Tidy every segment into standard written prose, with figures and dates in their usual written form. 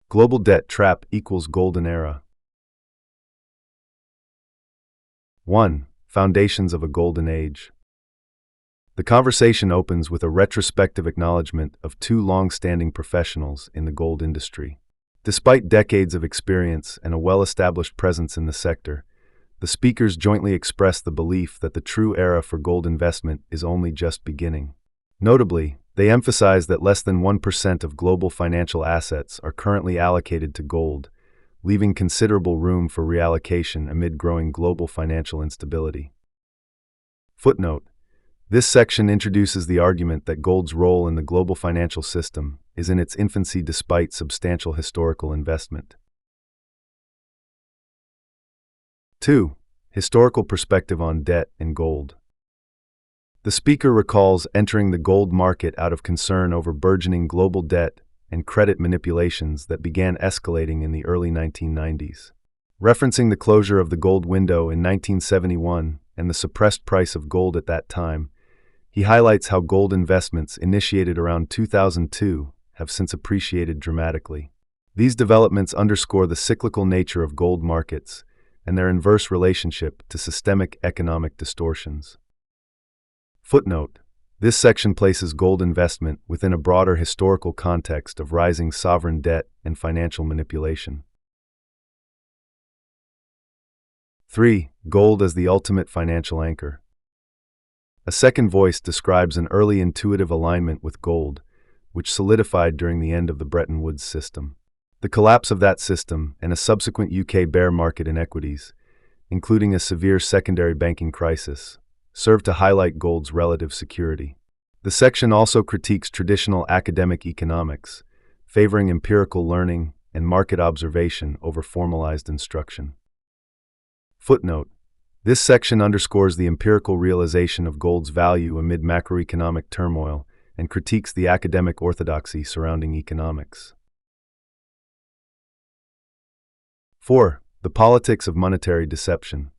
Global debt trap equals golden era. 1. Foundations of a golden age. The conversation opens with a retrospective acknowledgement of two long-standing professionals in the gold industry. Despite decades of experience and a well-established presence in the sector, the speakers jointly express the belief that the true era for gold investment is only just beginning. Notably, they emphasize that less than 1% of global financial assets are currently allocated to gold, leaving considerable room for reallocation amid growing global financial instability. Footnote: this section introduces the argument that gold's role in the global financial system is in its infancy despite substantial historical investment. 2. Historical perspective on debt and gold. The speaker recalls entering the gold market out of concern over burgeoning global debt and credit manipulations that began escalating in the early 1990s. Referencing the closure of the gold window in 1971 and the suppressed price of gold at that time, he highlights how gold investments initiated around 2002 have since appreciated dramatically. These developments underscore the cyclical nature of gold markets and their inverse relationship to systemic economic distortions. Footnote: this section places gold investment within a broader historical context of rising sovereign debt and financial manipulation. 3. Gold as the ultimate financial anchor. A second voice describes an early intuitive alignment with gold, which solidified during the end of the Bretton Woods system. The collapse of that system and a subsequent UK bear market in equities, including a severe secondary banking crisis, served to highlight gold's relative security. The section also critiques traditional academic economics, favoring empirical learning and market observation over formalized instruction. Footnote: this section underscores the empirical realization of gold's value amid macroeconomic turmoil and critiques the academic orthodoxy surrounding economics. 4. The politics of monetary deception.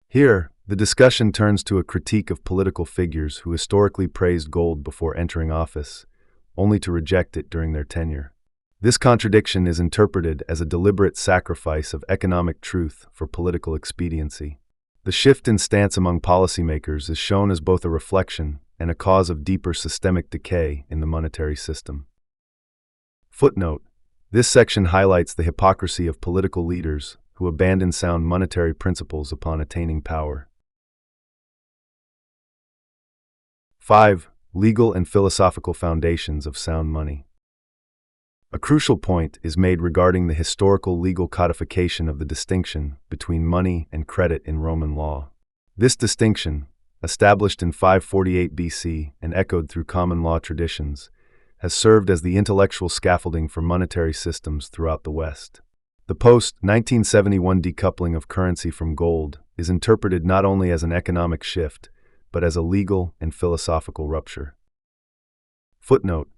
Here, the discussion turns to a critique of political figures who historically praised gold before entering office, only to reject it during their tenure. This contradiction is interpreted as a deliberate sacrifice of economic truth for political expediency. The shift in stance among policymakers is shown as both a reflection and a cause of deeper systemic decay in the monetary system. Footnote: this section highlights the hypocrisy of political leaders who abandon sound monetary principles upon attaining power. 5. Legal and philosophical foundations of sound money. A crucial point is made regarding the historical legal codification of the distinction between money and credit in Roman law. This distinction, established in 548 BC and echoed through common law traditions, has served as the intellectual scaffolding for monetary systems throughout the West. The post-1971 decoupling of currency from gold is interpreted not only as an economic shift, but as a legal and philosophical rupture. Footnote: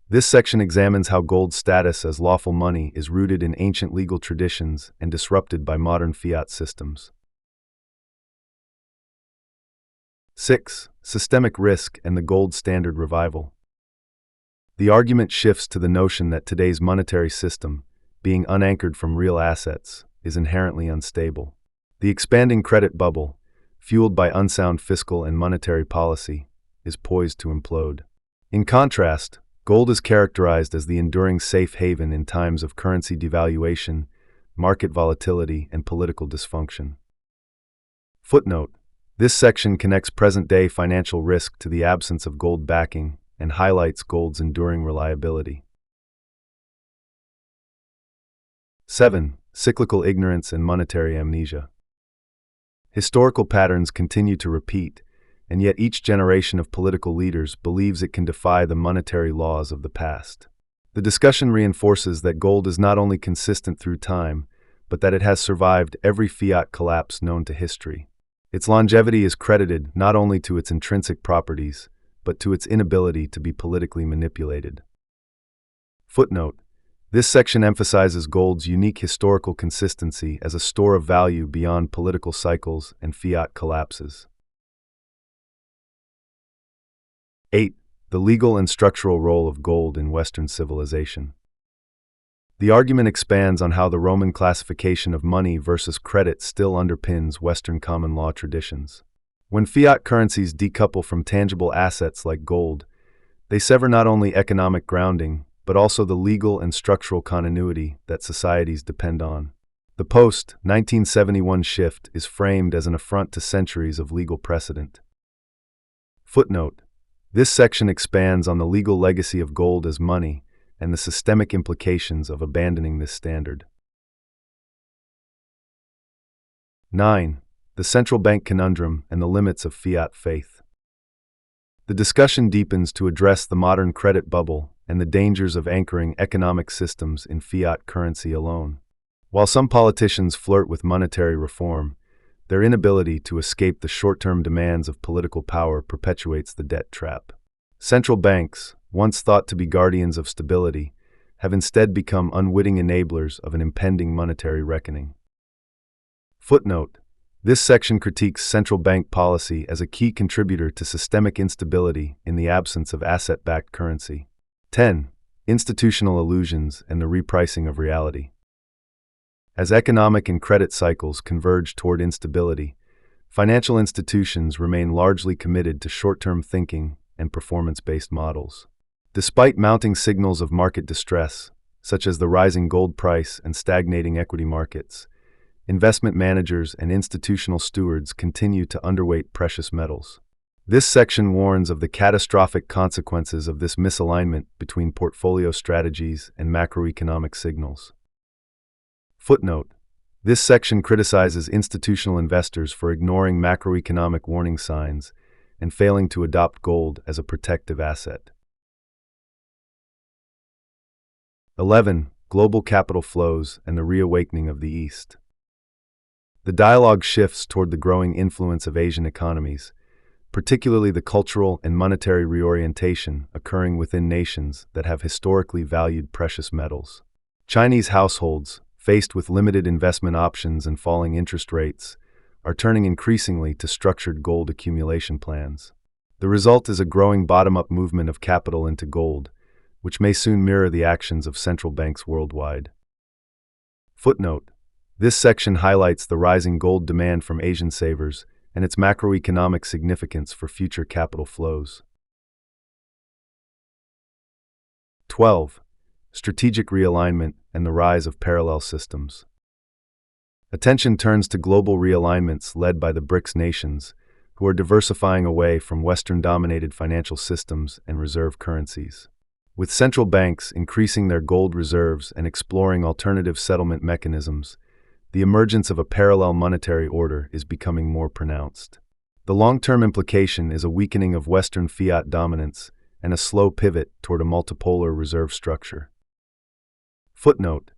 this section examines how gold's status as lawful money is rooted in ancient legal traditions and disrupted by modern fiat systems. 6. Systemic risk and the gold standard revival. The argument shifts to the notion that today's monetary system, being unanchored from real assets, is inherently unstable. The expanding credit bubble, fueled by unsound fiscal and monetary policy, is poised to implode. In contrast, gold is characterized as the enduring safe haven in times of currency devaluation, market volatility, and political dysfunction. Footnote: this section connects present-day financial risk to the absence of gold backing and highlights gold's enduring reliability. 7. Cyclical ignorance and monetary amnesia. Historical patterns continue to repeat, and yet each generation of political leaders believes it can defy the monetary laws of the past. The discussion reinforces that gold is not only consistent through time, but that it has survived every fiat collapse known to history. Its longevity is credited not only to its intrinsic properties, but to its inability to be politically manipulated. Footnote: this section emphasizes gold's unique historical consistency as a store of value beyond political cycles and fiat collapses. 8. The legal and structural role of gold in Western civilization. The argument expands on how the Roman classification of money versus credit still underpins Western common law traditions. When fiat currencies decouple from tangible assets like gold, they sever not only economic grounding, but also the legal and structural continuity that societies depend on. The post-1971 shift is framed as an affront to centuries of legal precedent. Footnote: this section expands on the legal legacy of gold as money and the systemic implications of abandoning this standard. 9. The central bank conundrum and the limits of fiat faith. The discussion deepens to address the modern credit bubble and the dangers of anchoring economic systems in fiat currency alone. While some politicians flirt with monetary reform, their inability to escape the short-term demands of political power perpetuates the debt trap. Central banks, once thought to be guardians of stability, have instead become unwitting enablers of an impending monetary reckoning. Footnote: this section critiques central bank policy as a key contributor to systemic instability in the absence of asset-backed currency. 10. Institutional illusions and the repricing of reality. As economic and credit cycles converge toward instability, financial institutions remain largely committed to short-term thinking and performance-based models. Despite mounting signals of market distress, such as the rising gold price and stagnating equity markets, investment managers and institutional stewards continue to underweight precious metals. This section warns of the catastrophic consequences of this misalignment between portfolio strategies and macroeconomic signals. Footnote: this section criticizes institutional investors for ignoring macroeconomic warning signs and failing to adopt gold as a protective asset. 11. Global capital flows and the reawakening of the East. The dialogue shifts toward the growing influence of Asian economies, particularly the cultural and monetary reorientation occurring within nations that have historically valued precious metals. Chinese households, faced with limited investment options and falling interest rates, are turning increasingly to structured gold accumulation plans. The result is a growing bottom-up movement of capital into gold, which may soon mirror the actions of central banks worldwide. Footnote: this section highlights the rising gold demand from Asian savers and its macroeconomic significance for future capital flows. 12. Strategic realignment and the rise of parallel systems. Attention turns to global realignments led by the BRICS nations, who are diversifying away from Western-dominated financial systems and reserve currencies. With central banks increasing their gold reserves and exploring alternative settlement mechanisms, the emergence of a parallel monetary order is becoming more pronounced. The long-term implication is a weakening of Western fiat dominance and a slow pivot toward a multipolar reserve structure. Footnote: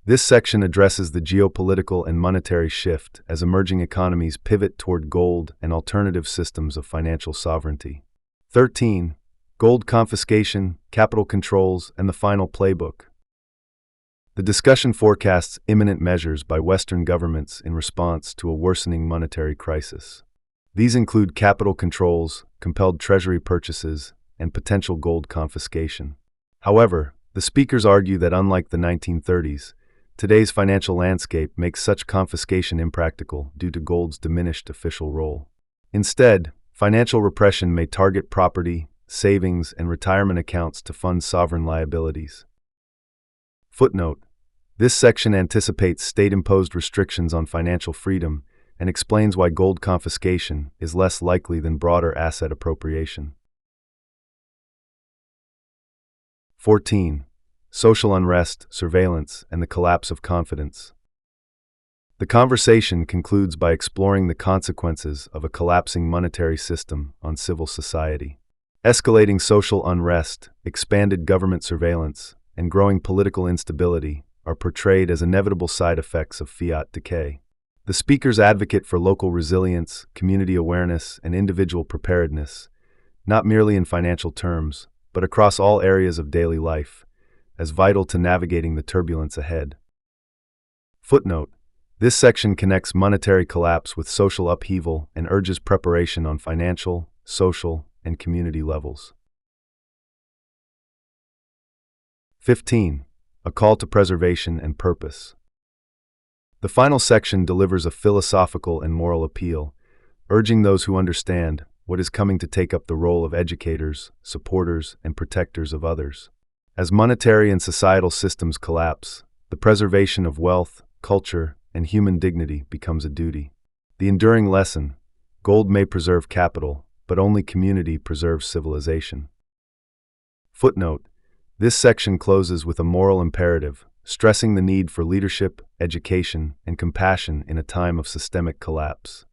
this section addresses the geopolitical and monetary shift as emerging economies pivot toward gold and alternative systems of financial sovereignty. 13. Gold confiscation, capital controls, and the final playbook. The discussion forecasts imminent measures by Western governments in response to a worsening monetary crisis. These include capital controls, compelled treasury purchases, and potential gold confiscation. However, the speakers argue that unlike the 1930s, today's financial landscape makes such confiscation impractical due to gold's diminished official role. Instead, financial repression may target property, savings, and retirement accounts to fund sovereign liabilities. Footnote: this section anticipates state-imposed restrictions on financial freedom and explains why gold confiscation is less likely than broader asset appropriation. 14. Social unrest, surveillance, and the collapse of confidence. The conversation concludes by exploring the consequences of a collapsing monetary system on civil society. Escalating social unrest, expanded government surveillance, and growing political instability are portrayed as inevitable side effects of fiat decay. The speakers advocate for local resilience, community awareness, and individual preparedness, not merely in financial terms, but across all areas of daily life, as vital to navigating the turbulence ahead. Footnote: this section connects monetary collapse with social upheaval and urges preparation on financial, social, and community levels. 15. a call to preservation and purpose. The final section delivers a philosophical and moral appeal, urging those who understand what is coming to take up the role of educators, supporters, and protectors of others. As monetary and societal systems collapse, the preservation of wealth, culture, and human dignity becomes a duty. The enduring lesson: gold may preserve capital, but only community preserves civilization. Footnote: this section closes with a moral imperative, stressing the need for leadership, education, and compassion in a time of systemic collapse.